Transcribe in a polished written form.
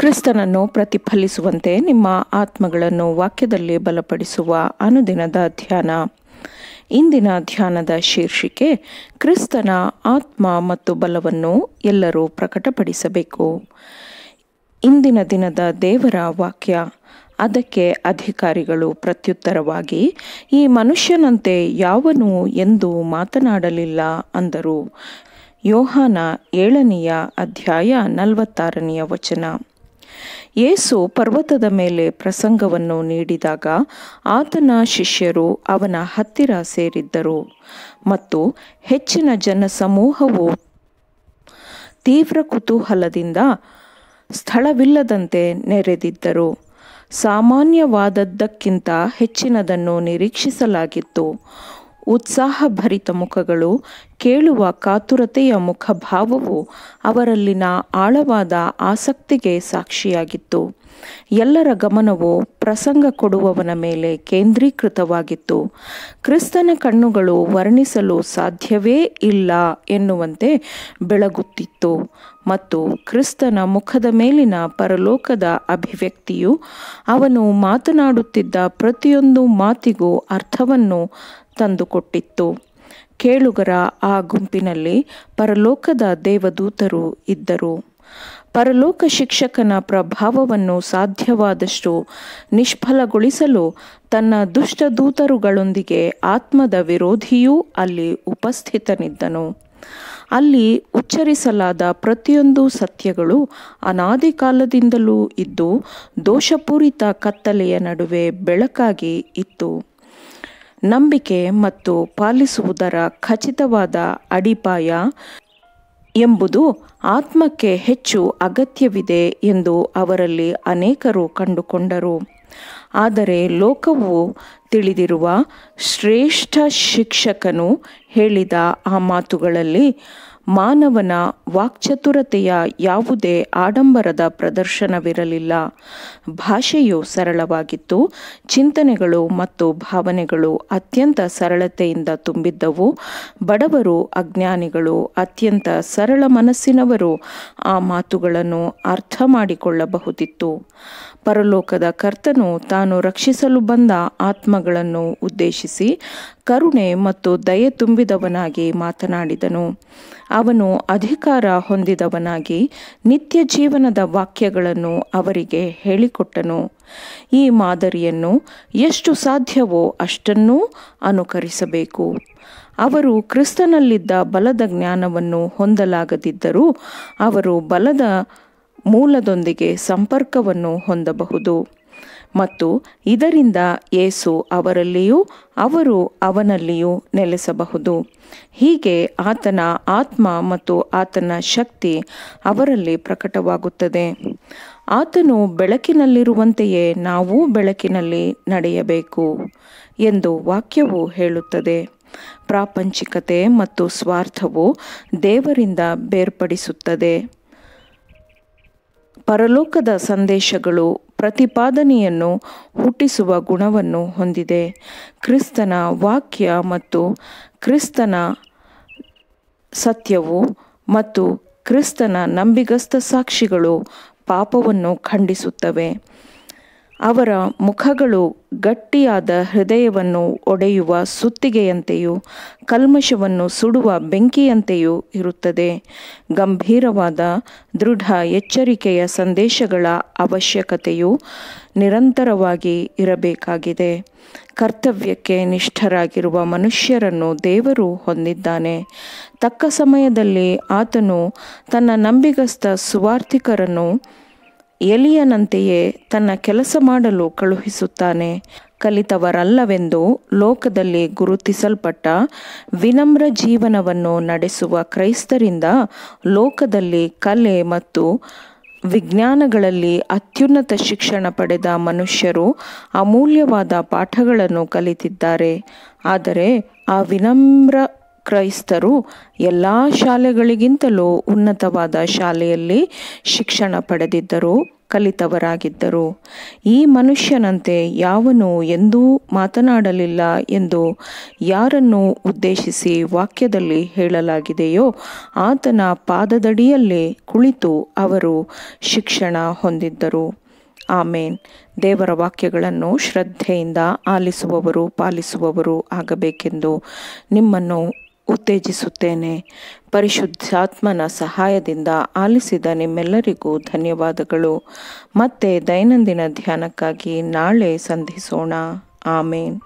ಕ್ರಿಸ್ತನನ್ನು ಪ್ರತಿಫಲಿಸುವಂತೆ ನಿಮ್ಮ ಆತ್ಮಗಳನ್ನು ವಾಕ್ಯದಲ್ಲಿ ಬಲಪಡಿಸುವ ಅನುದಿನದ ಧ್ಯಾನ. ಇಂದಿನ ಧ್ಯಾನದ ಶೀರ್ಷಿಕೆ, ಕ್ರಿಸ್ತನ ಆತ್ಮ ಮತ್ತು ಬಲವನ್ನು ಎಲ್ಲರೂ ಪ್ರಕಟಪಡಿಸಬೇಕು. ಇಂದಿನ ದಿನದ ದೇವರ ವಾಕ್ಯ. ಅದಕ್ಕೆ ಅಧಿಕಾರಿಗಳು ಪ್ರತ್ಯುತ್ತರವಾಗಿ, ಈ ಮನುಷ್ಯನಂತೆ ಯಾವನೂ ಎಂದೂ ಮಾತನಾಡಲಿಲ್ಲ ಅಂದರು. ಯೋಹಾನ 7ನೇ ಅಧ್ಯಾಯ 46ನೇ ವಚನ. ಯೇಸು ಪರ್ವತದ ಮೇಲೆ ಪ್ರಸಂಗವನ್ನು ನೀಡಿದಾಗ ಆತನ ಶಿಷ್ಯರು ಅವನ ಹತ್ತಿರ ಸೇರಿದ್ದರು ಮತ್ತು ಹೆಚ್ಚಿನ ಜನಸಮೂಹವು ತೀವ್ರ ಕುತೂಹಲದಿಂದ ಸ್ಥಳವಿಲ್ಲದಂತೆ ನೆರೆದಿದ್ದರು. ಸಾಮಾನ್ಯವಾದದ್ದಕ್ಕಿಂತ ಹೆಚ್ಚಿನದನ್ನು ನಿರೀಕ್ಷಿಸಲಾಗಿತ್ತು. ಉತ್ಸಾಹಭರಿತ ಮುಖಗಳು, ಕೇಳುವ ಕಾತುರತೆಯ ಮುಖಭಾವವು ಅವರಲ್ಲಿನ ಆಳವಾದ ಆಸಕ್ತಿಗೆ ಸಾಕ್ಷಿಯಾಗಿತ್ತು. ಎಲ್ಲರ ಗಮನವು ಪ್ರಸಂಗ ಕೊಡುವವನ ಮೇಲೆ ಕೇಂದ್ರೀಕೃತವಾಗಿತ್ತು. ಕ್ರಿಸ್ತನ ಕಣ್ಣುಗಳು ವರ್ಣಿಸಲು ಸಾಧ್ಯವೇ ಇಲ್ಲ ಎನ್ನುವಂತೆ ಬೆಳಗುತ್ತಿತ್ತು ಮತ್ತು ಕ್ರಿಸ್ತನ ಮುಖದ ಮೇಲಿನ ಪರಲೋಕದ ಅಭಿವ್ಯಕ್ತಿಯು ಅವನು ಮಾತನಾಡುತ್ತಿದ್ದ ಪ್ರತಿಯೊಂದು ಮಾತಿಗೂ ಅರ್ಥವನ್ನು ತಂದುಕೊಟ್ಟಿತ್ತು. ಕೇಳುಗರ ಆ ಗುಂಪಿನಲ್ಲಿ ಪರಲೋಕದ ದೇವದೂತರು ಇದ್ದರು. ಪರಲೋಕ ಶಿಕ್ಷಕನ ಪ್ರಭಾವವನ್ನು ಸಾಧ್ಯವಾದಷ್ಟು ನಿಷ್ಫಲಗೊಳಿಸಲು ತನ್ನ ದುಷ್ಟದೂತರುಗಳೊಂದಿಗೆ ಆತ್ಮದ ವಿರೋಧಿಯೂ ಅಲ್ಲಿ ಉಪಸ್ಥಿತನಿದ್ದನು. ಅಲ್ಲಿ ಉಚ್ಚರಿಸಲಾದ ಪ್ರತಿಯೊಂದು ಸತ್ಯಗಳು ಅನಾದಿ ಕಾಲದಿಂದಲೂ ಇದ್ದು ದೋಷಪೂರಿತ ಕತ್ತಲೆಯ ನಡುವೆ ಬೆಳಕಾಗಿ ಇತ್ತು. ನಂಬಿಕೆ ಮತ್ತು ಪಾಲಿಸುವುದರ ಖಚಿತವಾದ ಅಡಿಪಾಯ ಎಂಬುದು ಆತ್ಮಕ್ಕೆ ಹೆಚ್ಚು ಅಗತ್ಯವಿದೆ ಎಂದು ಅವರಲ್ಲಿ ಅನೇಕರು ಕಂಡುಕೊಂಡರು. ಆದರೆ ಲೋಕವು ತಿಳಿದಿರುವ ಶ್ರೇಷ್ಠ ಶಿಕ್ಷಕನು ಹೇಳಿದ ಆ ಮಾತುಗಳಲ್ಲಿ ಮಾನವನ ವಾಕ್ಚತುರತೆಯ ಯಾವುದೇ ಆಡಂಬರದ ಪ್ರದರ್ಶನವಿರಲಿಲ್ಲ. ಭಾಷೆಯು ಸರಳವಾಗಿತ್ತು. ಚಿಂತನೆಗಳು ಮತ್ತು ಭಾವನೆಗಳು ಅತ್ಯಂತ ಸರಳತೆಯಿಂದ ತುಂಬಿದ್ದವು. ಬಡವರು, ಅಜ್ಞಾನಿಗಳು, ಅತ್ಯಂತ ಸರಳ ಮನಸ್ಸಿನವರು ಆ ಮಾತುಗಳನ್ನು ಅರ್ಥ ಮಾಡಿಕೊಳ್ಳಬಹುದಿತ್ತು. ಪರಲೋಕದ ಕರ್ತನು ತಾನು ರಕ್ಷಿಸಲು ಬಂದ ಆತ್ಮಗಳನ್ನು ಉದ್ದೇಶಿಸಿ ಕರುಣೆ ಮತ್ತು ದಯೆ ತುಂಬಿದವನಾಗಿ ಮಾತನಾಡಿದನು. ಅವನು ಅಧಿಕಾರ ಹೊಂದಿದವನಾಗಿ ನಿತ್ಯ ಜೀವನದ ವಾಕ್ಯಗಳನ್ನು ಅವರಿಗೆ ಹೇಳಿಕೊಟ್ಟನು. ಈ ಮಾದರಿಯನ್ನು ಎಷ್ಟು ಸಾಧ್ಯವೋ ಅಷ್ಟನ್ನೂ ಅನುಕರಿಸಬೇಕು. ಅವರು ಕ್ರಿಸ್ತನಲ್ಲಿದ್ದ ಬಲದ ಜ್ಞಾನವನ್ನು ಹೊಂದಲಾಗದಿದ್ದರೂ ಅವರು ಬಲದ ಮೂಲದೊಂದಿಗೆ ಸಂಪರ್ಕವನ್ನು ಹೊಂದಬಹುದು ಮತ್ತು ಇದರಿಂದ ಯೇಸು ಅವರಲ್ಲಿಯೂ ಅವರು ಅವನಲ್ಲಿಯೂ ನೆಲೆಸಬಹುದು. ಹೀಗೆ ಆತನ ಆತ್ಮ ಮತ್ತು ಆತನ ಶಕ್ತಿ ಅವರಲ್ಲಿ ಪ್ರಕಟವಾಗುತ್ತದೆ. ಆತನು ಬೆಳಕಿನಲ್ಲಿರುವಂತೆಯೇ ನಾವೂ ಬೆಳಕಿನಲ್ಲಿ ನಡೆಯಬೇಕು ಎಂದು ವಾಕ್ಯವು ಹೇಳುತ್ತದೆ. ಪ್ರಾಪಂಚಿಕತೆ ಮತ್ತು ಸ್ವಾರ್ಥವು ದೇವರಿಂದ ಬೇರ್ಪಡಿಸುತ್ತದೆ. ಪರಲೋಕದ ಸಂದೇಶಗಳು ಪ್ರತಿಪಾದನೆಯನ್ನು ಹುಟ್ಟಿಸುವ ಗುಣವನ್ನು ಹೊಂದಿದೆ. ಕ್ರಿಸ್ತನ ವಾಕ್ಯ ಮತ್ತು ಕ್ರಿಸ್ತನ ಸತ್ಯವು ಮತ್ತು ಕ್ರಿಸ್ತನ ನಂಬಿಗಸ್ತ ಸಾಕ್ಷಿಗಳು ಪಾಪವನ್ನು ಖಂಡಿಸುತ್ತವೆ. ಅವರ ಮುಖಗಳು ಗಟ್ಟಿಯಾದ ಹೃದಯವನ್ನು ಒಡೆಯುವ ಸುತ್ತಿಗೆಯಂತೆಯೂ ಕಲ್ಮಶವನ್ನು ಸುಡುವ ಬೆಂಕಿಯಂತೆಯೂ ಇರುತ್ತದೆ. ಗಂಭೀರವಾದ ದೃಢ ಎಚ್ಚರಿಕೆಯ ಸಂದೇಶಗಳ ಅವಶ್ಯಕತೆಯು ನಿರಂತರವಾಗಿ ಇರಬೇಕಾಗಿದೆ. ಕರ್ತವ್ಯಕ್ಕೆ ನಿಷ್ಠರಾಗಿರುವ ಮನುಷ್ಯರನ್ನು ದೇವರು ಹೊಂದಿದ್ದಾನೆ. ತಕ್ಕ ಸಮಯದಲ್ಲಿ ಆತನು ತನ್ನ ನಂಬಿಗಸ್ತ ಸುವಾರ್ತಿಕರನ್ನು ಎಲಿಯನಂತೆಯೇ ತನ್ನ ಕೆಲಸ ಮಾಡಲು ಕಳುಹಿಸುತ್ತಾನೆ. ಕಲಿತವರಲ್ಲವೆಂದು ಲೋಕದಲ್ಲಿ ಗುರುತಿಸಲ್ಪಟ್ಟ ವಿನಮ್ರ ಜೀವನವನ್ನು ನಡೆಸುವ ಕ್ರೈಸ್ತರಿಂದ ಲೋಕದಲ್ಲಿ ಕಲೆ ಮತ್ತು ವಿಜ್ಞಾನಗಳಲ್ಲಿ ಅತ್ಯುನ್ನತ ಶಿಕ್ಷಣ ಪಡೆದ ಮನುಷ್ಯರು ಅಮೂಲ್ಯವಾದ ಪಾಠಗಳನ್ನು ಕಲಿತಿದ್ದಾರೆ. ಆದರೆ ಆ ವಿನಮ್ರ ಕ್ರೈಸ್ತರು ಎಲ್ಲ ಶಾಲೆಗಳಿಗಿಂತಲೂ ಉನ್ನತವಾದ ಶಾಲೆಯಲ್ಲಿ ಶಿಕ್ಷಣ ಪಡೆದಿದ್ದರು, ಕಲಿತವರಾಗಿದ್ದರು. ಈ ಮನುಷ್ಯನಂತೆ ಯಾವನೂ ಎಂದೂ ಮಾತನಾಡಲಿಲ್ಲ ಎಂದು ಯಾರನ್ನು ಉದ್ದೇಶಿಸಿ ವಾಕ್ಯದಲ್ಲಿ ಹೇಳಲಾಗಿದೆಯೋ ಆತನ ಪಾದದಡಿಯಲ್ಲಿ ಕುಳಿತು ಅವರು ಶಿಕ್ಷಣ ಹೊಂದಿದ್ದರು. ಆಮೇನ್. ದೇವರ ವಾಕ್ಯಗಳನ್ನು ಶ್ರದ್ಧೆಯಿಂದ ಆಲಿಸುವವರು, ಪಾಲಿಸುವವರು ಆಗಬೇಕೆಂದು ನಿಮ್ಮನ್ನು ಉತ್ತೇಜಿಸುತ್ತೇನೆ. ಪರಿಶುದ್ಧಾತ್ಮನ ಸಹಾಯದಿಂದ ಆಲಿಸಿದ ನಿಮ್ಮೆಲ್ಲರಿಗೂ ಧನ್ಯವಾದಗಳು. ಮತ್ತೆ ದೈನಂದಿನ ಧ್ಯಾನಕ್ಕಾಗಿ ನಾಳೆ ಸಂಧಿಸೋಣ. ಆಮೇನ್.